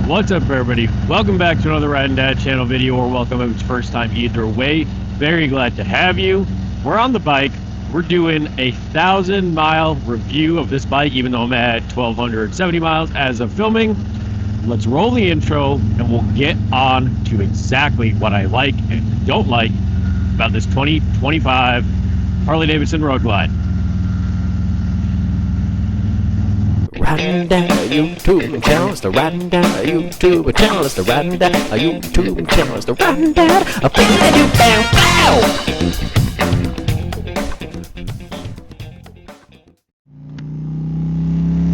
What's up, everybody? Welcome back to another Rad and Dad channel video, or welcome if it's first time either way. Very glad to have you. We're on the bike. We're doing a 1,000-mile review of this bike, even though I'm at 1,270 miles as of filming. Let's roll the intro, and we'll get on to exactly what I like and don't like about this 2025 Harley Davidson Road Glide. Riding down a YouTube channel, it's the riding down a YouTube channel, it's the riding down a YouTube channel, it's the riding down a thing that you found.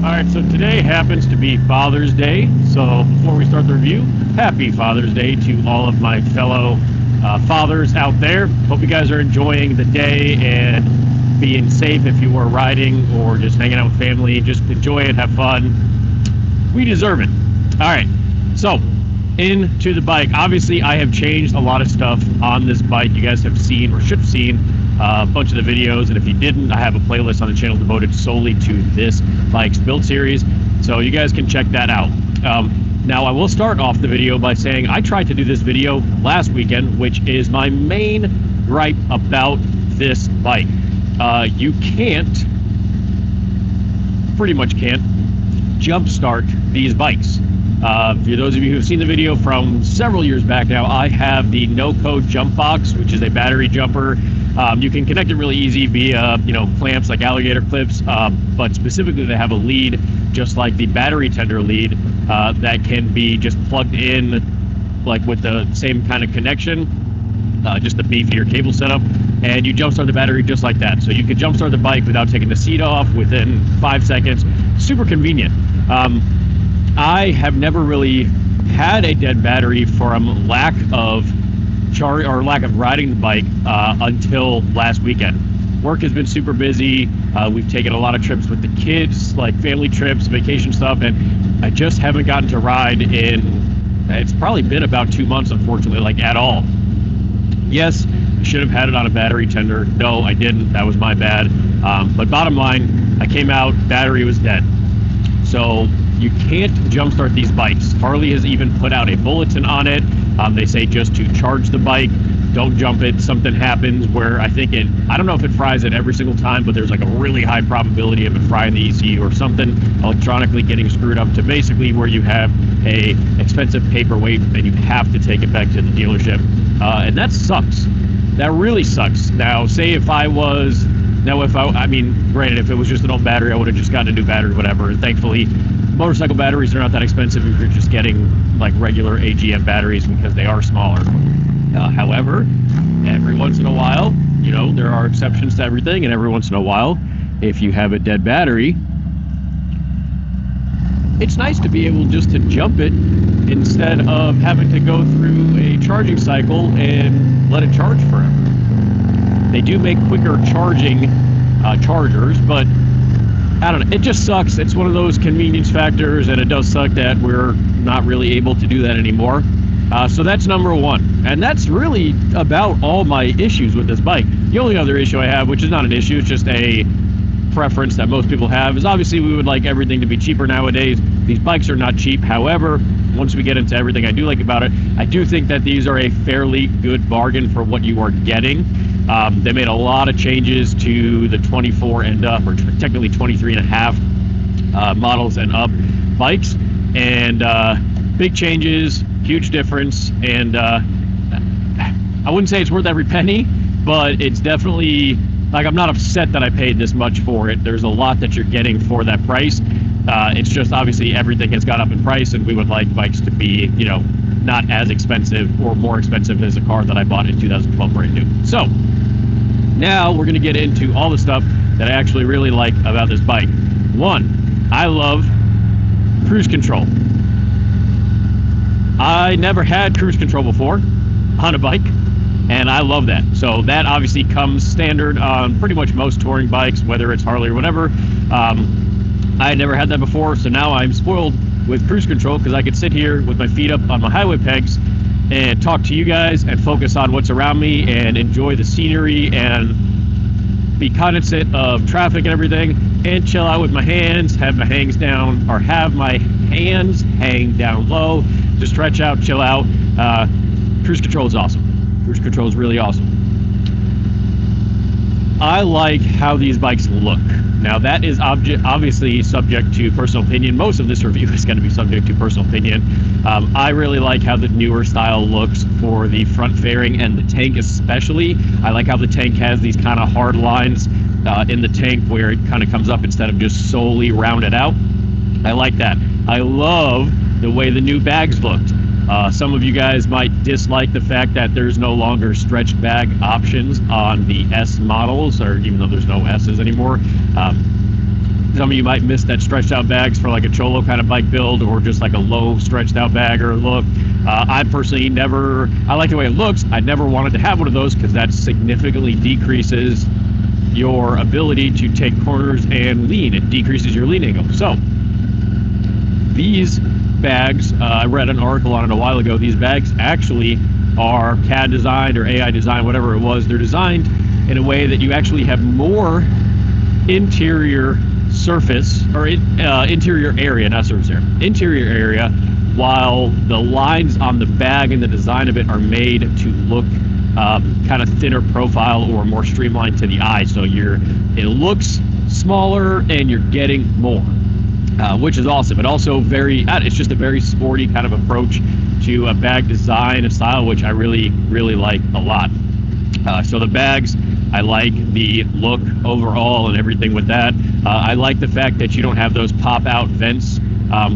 Alright, so today happens to be Father's Day, so before we start the review, happy Father's Day to all of my fellow fathers out there. Hope you guys are enjoying the day and being safe if you are riding or just hanging out with family. Just enjoy it, have fun. We deserve it. Alright, so into the bike. Obviously, I have changed a lot of stuff on this bike. You guys have seen, or should have seen, a bunch of the videos, and if you didn't, I have a playlist on the channel devoted solely to this bike's build series, so you guys can check that out. Now, I will start off the video by saying I tried to do this video last weekend, which is my main gripe about this bike. You can't, pretty much can't, jumpstart these bikes. For those of you who've seen the video from several years back now, I have the no-code jump box, which is a battery jumper. You can connect it really easy via, clamps like alligator clips, but specifically they have a lead, just like the battery tender lead, that can be just plugged in, like with the same kind of connection, just a beefier cable setup, and you jumpstart the battery just like that. So you could jumpstart the bike without taking the seat off within 5 seconds. Super convenient. I have never really had a dead battery from lack of lack of riding the bike until last weekend. Work has been super busy. We've taken a lot of trips with the kids, like family trips, vacation stuff, and I just haven't gotten to ride it's probably been about 2 months, unfortunately, like at all. Yes, I should have had it on a battery tender. No, I didn't. That was my bad. But bottom line, I came out, battery was dead. So you can't jumpstart these bikes. Harley has even put out a bulletin on it. They say just to charge the bike, don't jump it. Something happens where I don't know if it fries it every single time, but there's like a really high probability of it frying the ECU or something electronically getting screwed up to basically where you have a expensive paperweight and you have to take it back to the dealership. And that sucks. That really sucks. Now, say if granted, if it was just an old battery, I would have just gotten a new battery, whatever. And thankfully, motorcycle batteries are not that expensive if you're just getting like regular AGM batteries because they are smaller. However, every once in a while, there are exceptions to everything, and every once in a while, if you have a dead battery, it's nice to be able just to jump it instead of having to go through a charging cycle and let it charge forever. They do make quicker charging chargers, but I don't know. It just sucks. It's one of those convenience factors, and it does suck that we're not really able to do that anymore. So that's number one. And that's really about all my issues with this bike. The only other issue I have, which is not an issue, it's just a preference that most people have, is obviously we would like everything to be cheaper nowadays. These bikes are not cheap. However, once we get into everything I do like about it, I do think that these are a fairly good bargain for what you are getting. They made a lot of changes to the 24 and up, or technically 23 and a half models and up bikes, and big changes, huge difference, and I wouldn't say it's worth every penny, but it's definitely, like, I'm not upset that I paid this much for it. There's a lot that you're getting for that price. It's just obviously everything has gone up in price, and we would like bikes to be, not as expensive or more expensive as a car that I bought in 2012 brand new. So now we're going to get into all the stuff that I actually really like about this bike. One, I love cruise control. I never had cruise control before on a bike, and I love that. So that obviously comes standard on pretty much most touring bikes, whether it's Harley or whatever. I had never had that before, so now I'm spoiled with cruise control because I could sit here with my feet up on my highway pegs and talk to you guys and focus on what's around me and enjoy the scenery and be cognizant of traffic and everything. and chill out with my hands, have my hands hang down low, to stretch out, chill out. Cruise control is awesome. Cruise control is really awesome. I like how these bikes look. Now that is obviously subject to personal opinion. Most of this review is going to be subject to personal opinion. I really like how the newer style looks for the front fairing and the tank especially. I like how the tank has these kind of hard lines in the tank where it kind of comes up instead of just solely rounded out. I like that. I love the way the new bags looked. Some of you guys might dislike the fact that there's no longer stretched bag options on the S models, or even though there's no S's anymore. Some of you might miss that stretched out bags for like a Cholo kind of bike build, or just like a low stretched out bag or look. I personally I like the way it looks. I never wanted to have one of those because that significantly decreases your ability to take corners and lean. It decreases your lean angle. So these bags, I read an article on it a while ago. These bags actually are CAD designed or AI designed, whatever it was. They're designed in a way that you actually have more interior surface, or interior area, not surface area, interior area, while the lines on the bag and the design of it are made to look kind of thinner profile or more streamlined to the eye. So it looks smaller and you're getting more. Which is awesome. But also it's just a very sporty kind of approach to a bag design and style, which I really, really like a lot. So the bags, I like the look overall and everything with that. I like the fact that you don't have those pop-out vents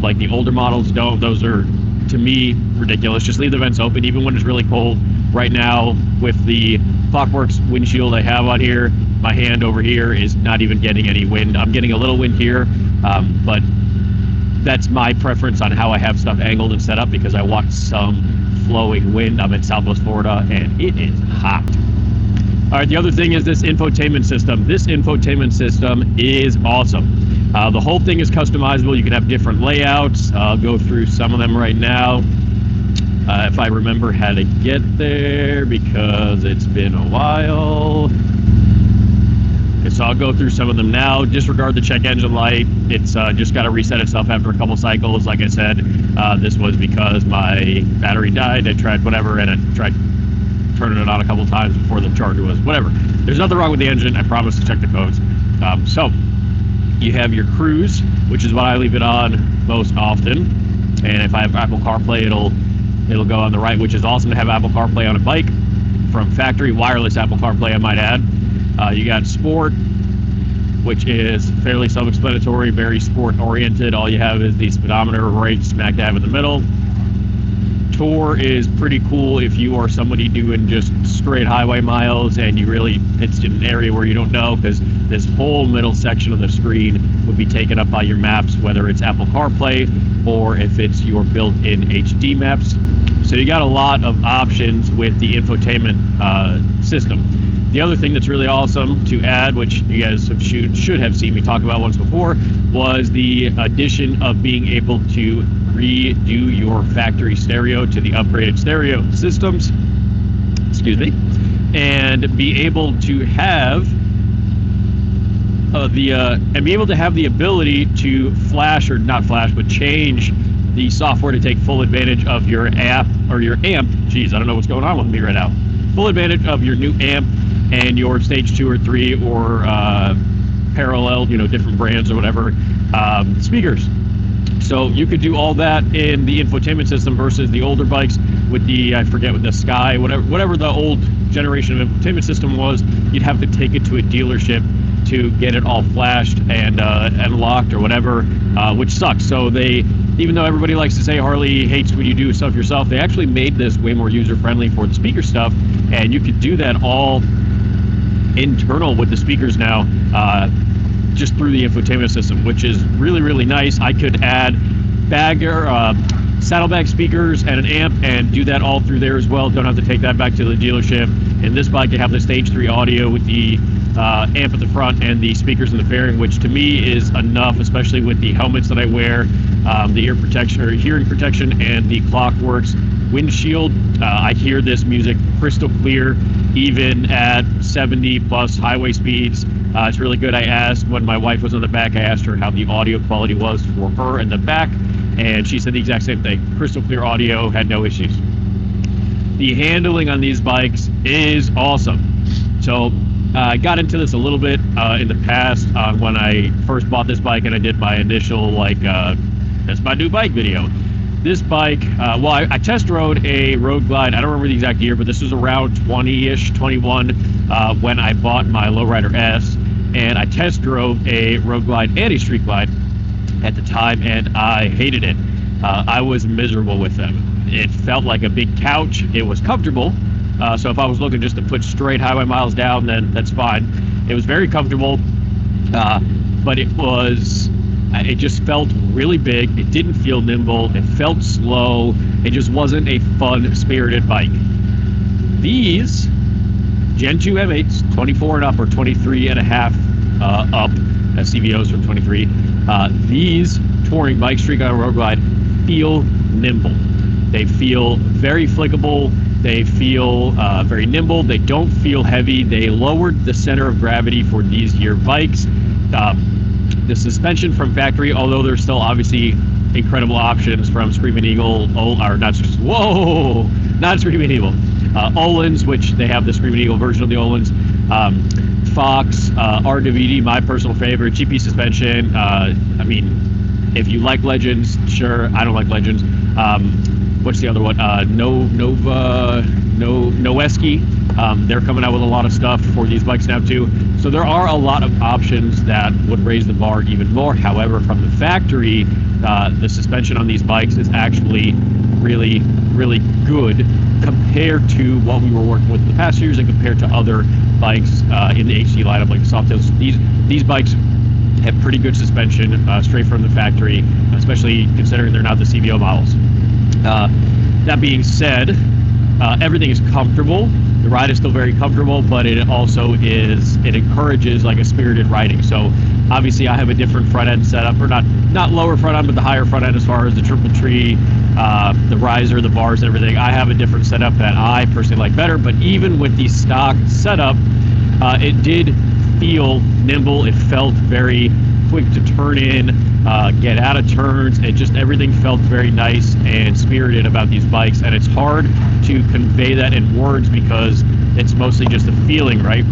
like the older models don't. Those are, to me, ridiculous. Just leave the vents open, even when it's really cold. Right now, with the Clockworks windshield I have on here, my hand over here is not even getting any wind. I'm getting a little wind here, but that's my preference on how I have stuff angled and set up, because I want some flowing wind. I'm in Southwest Florida and it is hot. All right, the other thing is this infotainment system. This infotainment system is awesome. The whole thing is customizable. You can have different layouts. I'll go through some of them right now. If I remember how to get there, because it's been a while. Okay, so I'll go through some of them now. Disregard the check engine light. It's just got to reset itself after a couple cycles. Like I said, this was because my battery died. I tried whatever, and I tried turning it on a couple times before the charger was whatever. There's nothing wrong with the engine. I promise to check the codes. So you have your cruise, which is what I leave it on most often. And if I have Apple CarPlay, it'll go on the right, which is awesome to have Apple CarPlay on a bike from factory, wireless Apple CarPlay, I might add. You got Sport, which is fairly self-explanatory, very sport-oriented. All you have is the speedometer right smack dab in the middle. Tour is pretty cool if you are somebody doing just straight highway miles and it's in an area where you don't know, because this whole middle section of the screen would be taken up by your maps, whether it's Apple CarPlay or if it's your built-in HD maps. So you got a lot of options with the infotainment system. The other thing that's really awesome to add, which you guys should have seen me talk about once before, was the addition of being able to redo your factory stereo to the upgraded stereo systems. Excuse me. And be able to have the ability to flash, or not flash, but change the software to take full advantage of your app or your amp. Geez, I don't know what's going on with me right now. Full advantage of your new amp and your stage 2 or 3 or parallel, different brands or whatever, speakers. So you could do all that in the infotainment system versus the older bikes with the, I forget what the Sky, whatever the old generation of infotainment system was. You'd have to take it to a dealership to get it all flashed and locked or whatever, which sucks. So even though everybody likes to say Harley hates when you do stuff yourself, they actually made this way more user-friendly for the speaker stuff, and you could do that all internal with the speakers now, just through the infotainment system, which is really, really nice. I could add saddlebag speakers and an amp and do that all through there as well. Don't have to take that back to the dealership. In this bike, you have the stage 3 audio with the amp at the front and the speakers in the fairing, which to me is enough, especially with the helmets that I wear, the ear protection or hearing protection, and the Clockworks windshield. I hear this music crystal clear, even at 70 plus highway speeds. It's really good. I asked when my wife was on the back, I asked her how the audio quality was for her in the back, and she said the exact same thing. Crystal clear audio, had no issues. The handling on these bikes is awesome. So I got into this a little bit in the past when I first bought this bike and I did my initial that's my new bike video. This bike, I test rode a Road Glide. I don't remember the exact year, but this was around 20-ish, 21 when I bought my Lowrider S, and I test drove a Road Glide and a Street Glide at the time, and I hated it. I was miserable with them. It felt like a big couch. It was comfortable, so if I was looking just to put straight highway miles down, then that's fine. It was very comfortable, but it just felt really big. It didn't feel nimble. It felt slow. It just wasn't a fun, spirited bike. These Gen 2 M8s, 24 and up, or 23 and a half up, CVOs from 23, these touring bikes, Street Glide and Road Glide, feel nimble. They feel very flickable. They feel very nimble. They don't feel heavy. They lowered the center of gravity for these year bikes. The suspension from factory, although there's still obviously incredible options from Screaming Eagle, not Screaming Eagle, Öhlins, which they have the Screaming Eagle version of the Öhlins, Fox, RWD, my personal favorite, GP suspension. I mean, if you like Legends, sure. I don't like Legends. What's the other one? Noeski. They're coming out with a lot of stuff for these bikes now too. So there are a lot of options that would raise the bar even more. However, from the factory, the suspension on these bikes is actually really, really good compared to what we were working with in the past years and compared to other bikes in the HD lineup, like the Softails. These bikes have pretty good suspension straight from the factory, especially considering they're not the CVO models. That being said, everything is comfortable. The ride is still very comfortable, but it also it encourages like a spirited riding. So obviously I have a different front end setup, or not lower front end, but the higher front end as far as the triple tree, the riser, the bars, and everything. I have a different setup that I personally like better, but even with the stock setup, it did feel nimble. It felt very quick to turn in, get out of turns. Everything felt very nice and spirited about these bikes, and it's hard to convey that in words because it's mostly just a feeling, right?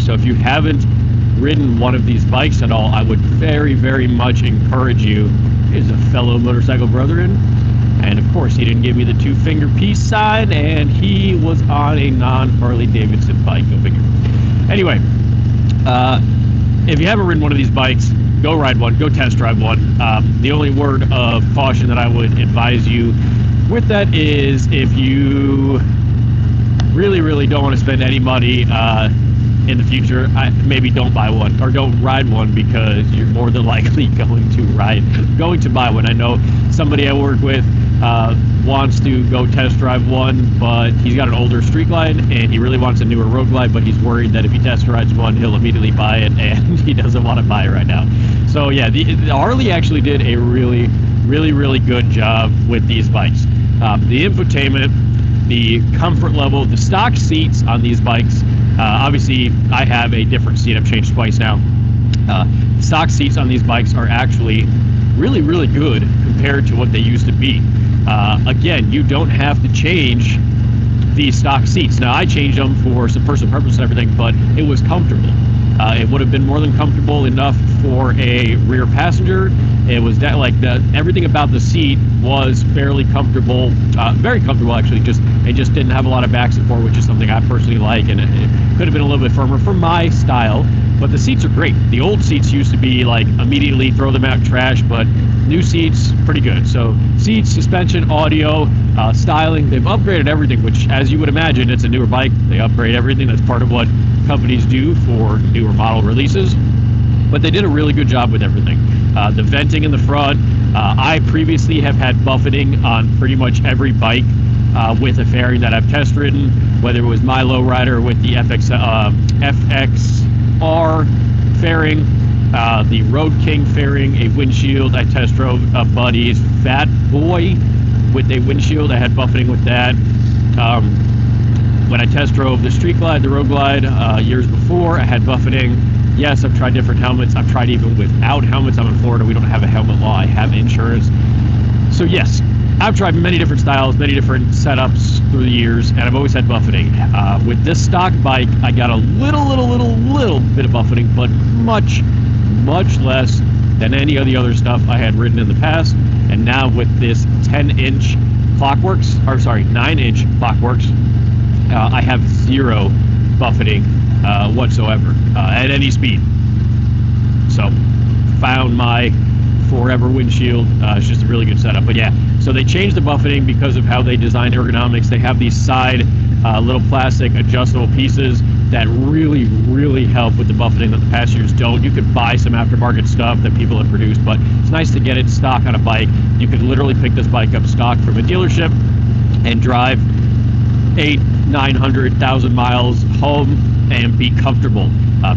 So if you haven't ridden one of these bikes at all, I would very, very much encourage you. Is a fellow motorcycle brethren, and of course he didn't give me the 2-finger peace sign, and he was on a non-Harley Davidson bike. Go figure. Anyway, if you haven't ridden one of these bikes, go ride one, go test drive one. The only word of caution that I would advise you with that is if you really, really don't want to spend any money in the future, maybe don't buy one or don't ride one, because you're more than likely going to buy one. I know somebody I work with wants to go test drive one, but he's got an older Street Glide and he really wants a newer Road Glide, but he's worried that if he test rides one, he'll immediately buy it, and he doesn't want to buy it right now. So yeah, the Harley actually did a really, really, really good job with these bikes. The infotainment, the comfort level, the stock seats on these bikes. Obviously, I have a different seat. I've changed twice now. Stock seats on these bikes are actually really, really good compared to what they used to be. Again, you don't have to change the stock seats. Now, I changed them for some personal purpose and everything, but it was comfortable. It would have been more than comfortable enough for a rear passenger. It was that everything about the seat was fairly comfortable, very comfortable actually. It just didn't have a lot of back support, which is something I personally like, and it could have been a little bit firmer for my style. But the seats are great. The old seats used to be like immediately throw them out trash, but new seats pretty good. So seats, suspension, audio, styling, they've upgraded everything, which, as you would imagine, it's a newer bike. They upgrade everything. That's part of what companies do for newer model releases. But they did a really good job with everything. The venting in the front. I previously have had buffeting on pretty much every bike with a fairing that I've test ridden, whether it was my lowrider with the FXR fairing, the Road King fairing, a windshield. I test drove a buddy's Fat Boy with a windshield. I had buffeting with that. When I test drove the Street Glide, the Road Glide, years before, I had buffeting. Yes, I've tried different helmets. I've tried even without helmets. I'm in Florida. We don't have a helmet law. I have insurance. So yes, I've tried many different styles, many different setups through the years, and I've always had buffeting. With this stock bike, I got a little bit of buffeting, but much less than any of the other stuff I had ridden in the past. And now with this 10-inch Clockworks, or sorry, 9-inch Clockworks, I have zero buffeting whatsoever at any speed. So found my forever windshield. It's just a really good setup. But yeah, so they changed the buffeting because of how they designed ergonomics. They have these side little plastic adjustable pieces that really help with the buffeting that the past years don't. You could buy some aftermarket stuff that people have produced, but it's nice to get it stock on a bike. You could literally pick this bike up stock from a dealership and drive 800-900,000 miles home and be comfortable.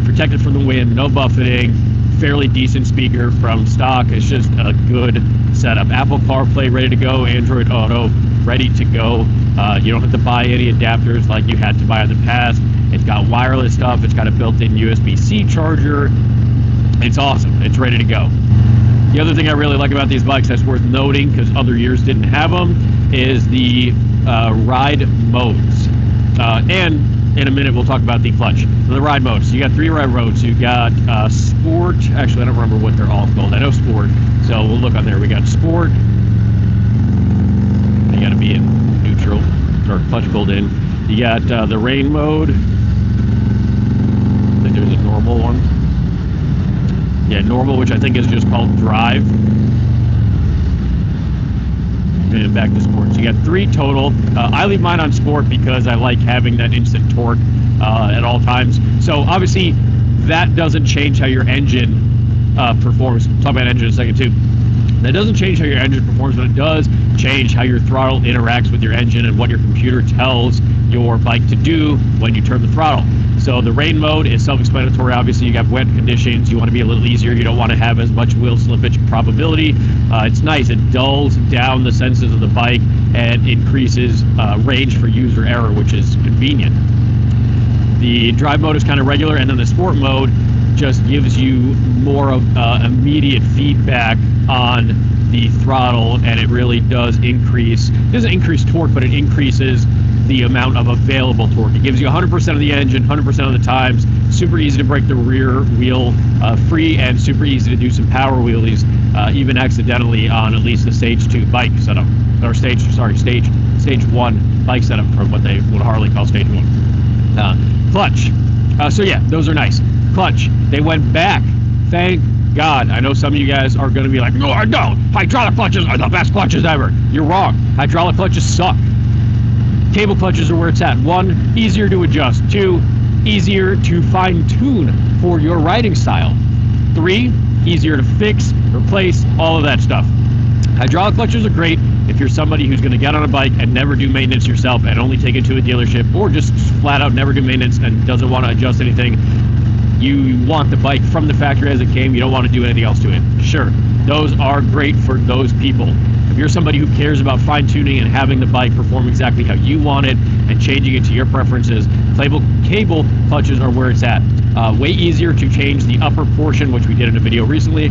Protected from the wind, no buffeting, fairly decent speaker from stock. It's just a good setup. Apple CarPlay ready to go, Android Auto ready to go. You don't have to buy any adapters like you had to buy in the past. It's got wireless stuff. It's got a built-in USB-C charger. It's awesome. It's ready to go. The other thing I really like about these bikes that's worth noting, because other years didn't have them, is the ride modes. And in a minute we'll talk about the clutch. So the ride modes. You got 3 ride modes. You got Sport. Actually, I don't remember what they're all called. I know Sport. So we'll look on there. We got Sport. You got to be in neutral or clutch pulled in. You got the rain mode. I think there's a normal one. Yeah, normal, which I think is just called drive. And back to sport. So you got 3 total. I leave mine on sport because I like having that instant torque at all times. So obviously that doesn't change how your engine performs. We'll talk about engine in a second too. That doesn't change how your engine performs, but it does change how your throttle interacts with your engine and what your computer tells your bike to do when you turn the throttle. So the rain mode is self-explanatory. Obviously, you got wet conditions. You want to be a little easier. You don't want to have as much wheel slippage probability. It's nice. It dulls down the senses of the bike and increases range for user error, which is convenient. The drive mode is kind of regular, and then the sport mode just gives you more of immediate feedback on the throttle, and it really does increase, it doesn't increase torque, but it increases the amount of available torque. It gives you 100% of the engine, 100% of the times. Super easy to break the rear wheel free, and super easy to do some power wheelies, even accidentally on at least the stage 2 bike setup, or stage 1 bike setup from what Harley calls stage 1. Clutch. So yeah, those are nice. Clutch. They went back. Thank God. I know some of you guys are going to be like, no, I don't. Hydraulic clutches are the best clutches ever. You're wrong. Hydraulic clutches suck. Cable clutches are where it's at. 1, easier to adjust. 2, easier to fine-tune for your riding style. 3, easier to fix, replace, all of that stuff. Hydraulic clutches are great if you're somebody who's going to get on a bike and never do maintenance yourself and only take it to a dealership, or just flat out never do maintenance and doesn't want to adjust anything. You want the bike from the factory as it came. You don't want to do anything else to it. Sure, those are great for those people. If you're somebody who cares about fine-tuning and having the bike perform exactly how you want it and changing it to your preferences, cable clutches are where it's at. Way easier to change the upper portion, which we did in a video recently.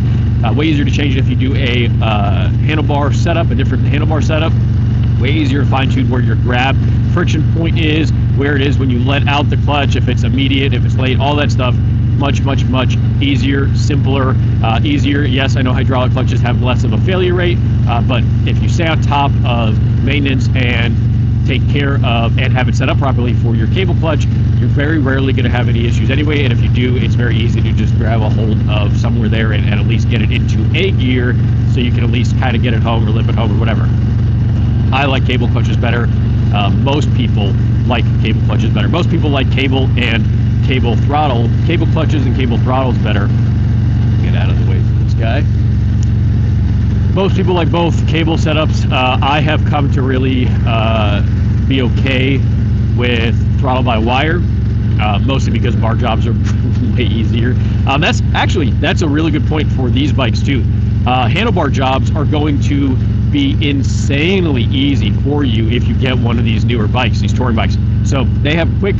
Way easier to change it if you do a handlebar setup, a different handlebar setup. Way easier to fine-tune where your grab friction point is, where it is when you let out the clutch, if it's immediate, if it's late, all that stuff. Much easier, simpler, easier. Yes, I know hydraulic clutches have less of a failure rate, but if you stay on top of maintenance and take care of and have it set up properly for your cable clutch, you're very rarely going to have any issues anyway. And if you do, it's very easy to just grab a hold of somewhere there and at least get it into a gear, so you can at least kind of get it home or live it home or whatever. I like cable clutches better. Most people like cable clutches better. Most people like cable and cable throttle. Cable clutches and cable throttles better. Get out of the way for this guy. Most people like both cable setups. I have come to really be okay with throttle by wire, mostly because bar jobs are way easier. That's a really good point for these bikes too. Handlebar jobs are going to be insanely easy for you if you get one of these newer bikes, these touring bikes. So they have quick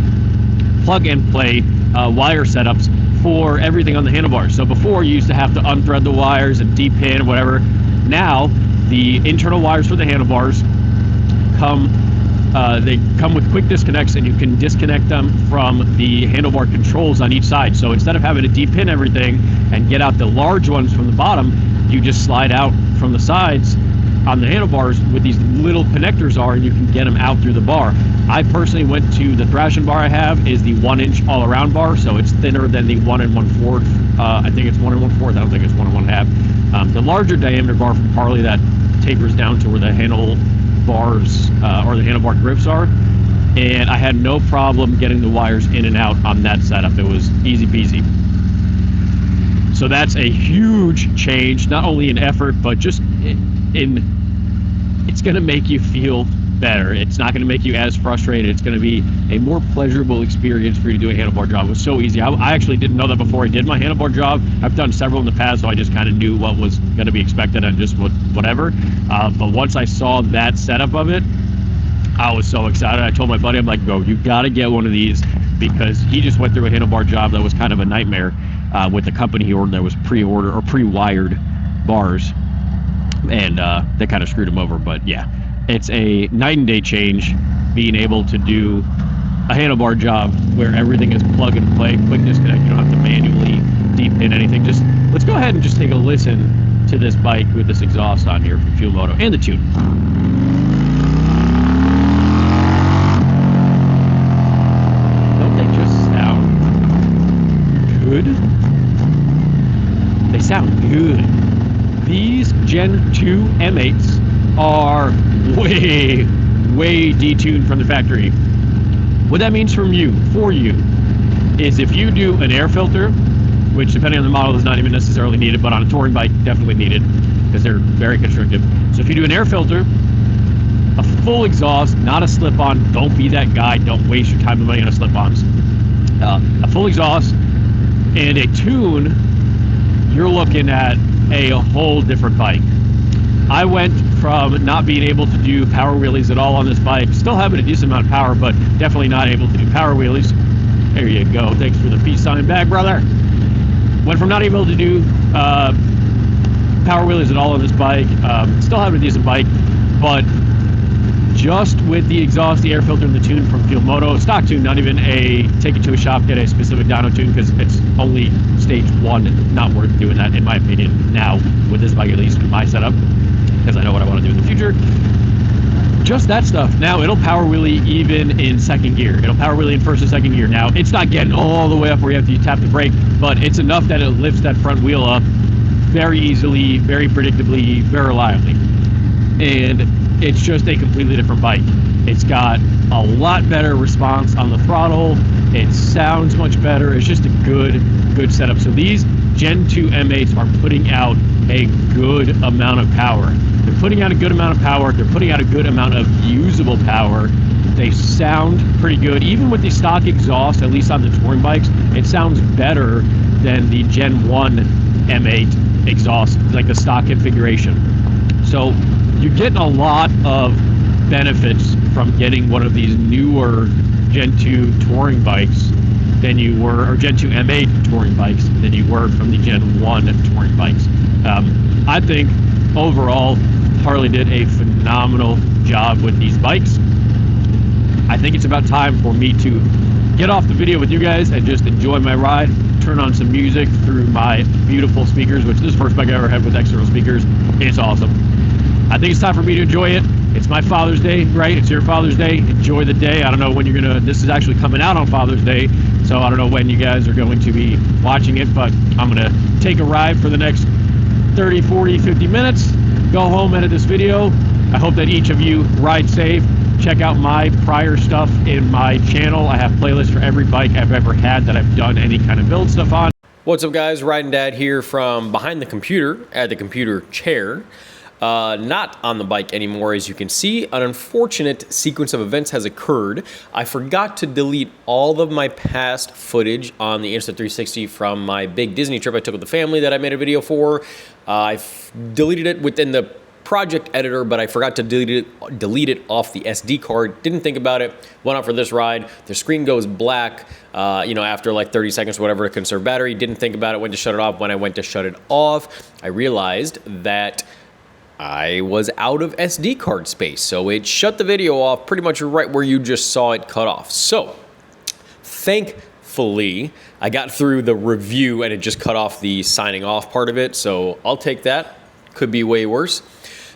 plug and play wire setups for everything on the handlebars. So before, you used to have to unthread the wires and depin, whatever. Now the internal wires for the handlebars come with quick disconnects, and you can disconnect them from the handlebar controls on each side. So instead of having to depin everything and get out the large ones from the bottom, you just slide out from the sides on the handlebars with these little connectors and you can get them out through the bar. I personally went to the thrashing bar I have is the 1-inch all-around bar, so it's thinner than the 1 1/4. I think it's 1 1/4. I don't think it's 1 1/2. The larger diameter bar from Harley that tapers down to where the handlebars or the handlebar grips are, and I had no problem getting the wires in and out on that setup. It was easy peasy. So that's a huge change, not only in effort, but just it's going to make you feel better. It's not going to make you as frustrated. It's going to be a more pleasurable experience for you to do a handlebar job. It was so easy. I actually didn't know that before I did my handlebar job. I've done several in the past, so I just kind of knew what was going to be expected and just whatever. But once I saw that setup of it, I was so excited. I told my buddy, I'm like, bro, you got to get one of these, because he just went through a handlebar job that was kind of a nightmare with the company he ordered that was pre-order or pre-wired bars, and they kind of screwed him over. But yeah, it's a night and day change being able to do a handlebar job where everything is plug and play, quick disconnect. You don't have to manually depin anything. Just let's go ahead and just take a listen to this bike with this exhaust on here from Superlow and the tune. Don't they just sound good? They sound good. These Gen 2 M8s are way detuned from the factory. What that means for you is if you do an air filter, which depending on the model is not even necessarily needed, but on a touring bike definitely needed because they're very constrictive. So if you do an air filter, a full exhaust, not a slip-on, don't be that guy, don't waste your time and money on slip-ons. A full exhaust and a tune, you're looking at a whole different bike. I went from not being able to do power wheelies at all on this bike, still having a decent amount of power, but definitely not able to do power wheelies. There you go. Thanks for the peace sign back, brother. Went from not able to do power wheelies at all on this bike, still having a decent bike, but just with the exhaust, the air filter, and the tune from Field Moto, stock tune, not even a take it to a shop, get a specific dyno tune, because it's only stage 1, not worth doing that in my opinion now with this bike, at least in my setup, because I know what I want to do in the future. Just that stuff. Now it'll power wheelie even in second gear. It'll power wheelie in first and second gear. Now it's not getting all the way up where you have to tap the brake, but it's enough that it lifts that front wheel up very easily, very predictably, very reliably. And it's just a completely different bike. It's got a lot better response on the throttle. It sounds much better. It's just a good setup. So these Gen 2 M8s are putting out a good amount of power. They're putting out a good amount of power. They're putting out a good amount of usable power. They sound pretty good. Even with the stock exhaust, at least on the touring bikes, it sounds better than the Gen 1 M8 exhaust, like the stock configuration. So you're getting a lot of benefits from getting one of these newer Gen 2 touring bikes than you were, or Gen 2 M8 touring bikes than you were from the Gen 1 touring bikes. I think overall Harley did a phenomenal job with these bikes. I think it's about time for me to get off the video with you guys and just enjoy my ride, turn on some music through my beautiful speakers, which this is the first bike I ever had with external speakers. It's awesome. I think it's time for me to enjoy it. It's my Father's Day, right? It's your Father's Day. Enjoy the day. I don't know when you're gonna, this is actually coming out on Father's Day, so I don't know when you guys are going to be watching it, but I'm gonna take a ride for the next 30, 40, 50 minutes, go home, edit this video. I hope that each of you ride safe. Check out my prior stuff in my channel. I have playlists for every bike I've ever had that I've done any kind of build stuff on. What's up, guys? Riding Dad here from behind the computer at the computer chair. Not on the bike anymore. As you can see, an unfortunate sequence of events has occurred. I forgot to delete all of my past footage on the Insta360 from my big Disney trip I took with the family that I made a video for. I've deleted it within the project editor, but I forgot to delete it off the SD card. Didn't think about it. Went out for this ride. The screen goes black, you know, after like 30 seconds or whatever to conserve battery. Didn't think about it. Went to shut it off. When I went to shut it off, I realized that I was out of SD card space. So it shut the video off pretty much right where you just saw it cut off. So thankfully, I got through the review and it just cut off the signing off part of it. So I'll take that. Could be way worse.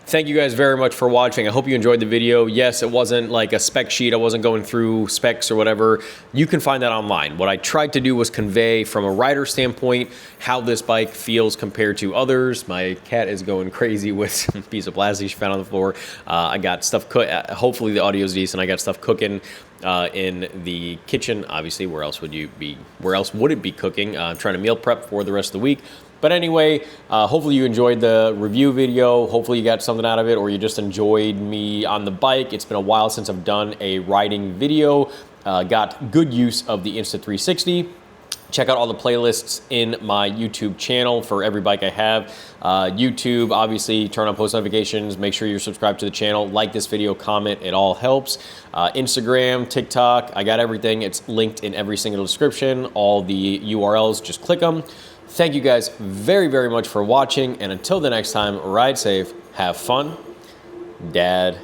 Thank you guys very much for watching. I hope you enjoyed the video. Yes, it wasn't like a spec sheet. I wasn't going through specs or whatever. You can find that online. What I tried to do was convey from a rider standpoint how this bike feels compared to others. My cat is going crazy with a piece of plastic she found on the floor. I got stuff hopefully the audio is decent. I got stuff cooking in the kitchen. Obviously, where else would it be cooking? I'm trying to meal prep for the rest of the week. But anyway, hopefully you enjoyed the review video. Hopefully you got something out of it, or you just enjoyed me on the bike. It's been a while since I've done a riding video. Got good use of the Insta360. Check out all the playlists in my YouTube channel for every bike I have. YouTube, obviously, turn on post notifications. Make sure you're subscribed to the channel. Like this video, comment. It all helps. Instagram, TikTok, I got everything. It's linked in every single description. All the URLs, just click them. Thank you guys very, very much for watching. And until the next time, ride safe, have fun. Dad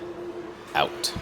out.